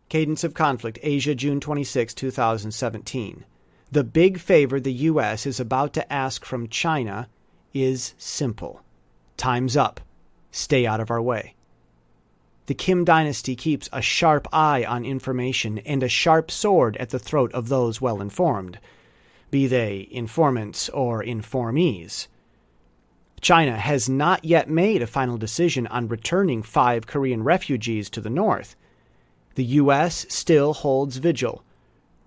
Cadence of Conflict, Asia, June 26, 2017. The big favor the U.S. is about to ask from China is simple. Time's up. Stay out of our way. The Kim dynasty keeps a sharp eye on information and a sharp sword at the throat of those well-informed, be they informants or informees. China has not yet made a final decision on returning 5 Korean refugees to the north. The U.S. still holds vigil,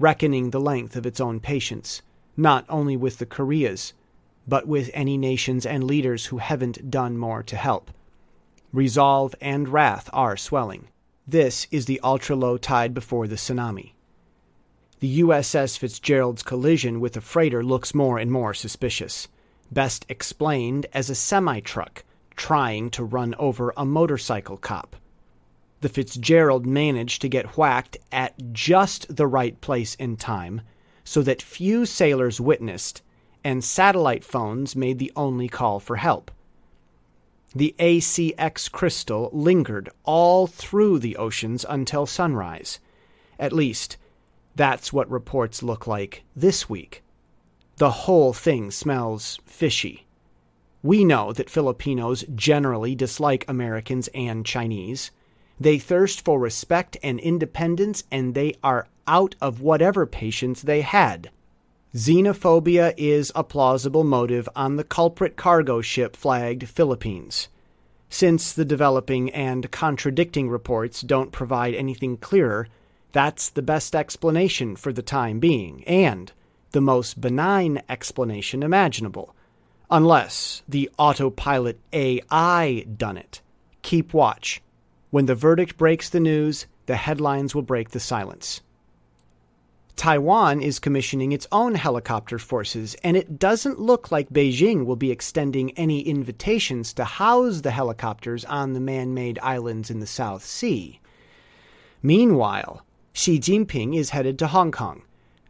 reckoning the length of its own patience, not only with the Koreas, but with any nations and leaders who haven't done more to help. Resolve and wrath are swelling. This is the ultra-low tide before the tsunami. The USS Fitzgerald's collision with a freighter looks more and more suspicious, best explained as a semi-truck trying to run over a motorcycle cop. The Fitzgerald managed to get whacked at just the right place and time so that few sailors witnessed, and satellite phones made the only call for help. The ACX crystal lingered all through the oceans until sunrise. At least, that's what reports look like this week. The whole thing smells fishy. We know that Filipinos generally dislike Americans and Chinese. They thirst for respect and independence, and they are out of whatever patience they had. Xenophobia is a plausible motive on the culprit cargo ship flagged Philippines. Since the developing and contradicting reports don't provide anything clearer, that's the best explanation for the time being, and the most benign explanation imaginable. Unless the autopilot AI done it. Keep watch. When the verdict breaks the news, the headlines will break the silence. Taiwan is commissioning its own helicopter forces, and it doesn't look like Beijing will be extending any invitations to house the helicopters on the man-made islands in the South Sea. Meanwhile, Xi Jinping is headed to Hong Kong.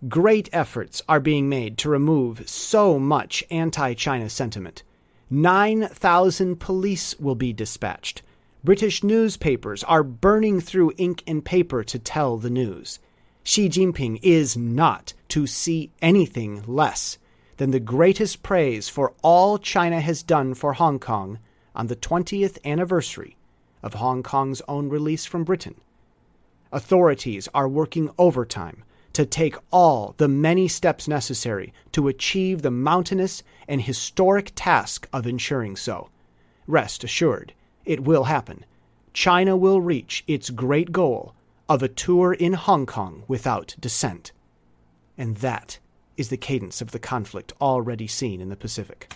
Great efforts are being made to remove so much anti-China sentiment. 9,000 police will be dispatched. British newspapers are burning through ink and paper to tell the news. Xi Jinping is not to see anything less than the greatest praise for all China has done for Hong Kong on the 20th anniversary of Hong Kong's own release from Britain. Authorities are working overtime to take all the many steps necessary to achieve the mountainous and historic task of ensuring so. Rest assured, it will happen. China will reach its great goal of a tour in Hong Kong without dissent. And that is the cadence of the conflict already seen in the Pacific.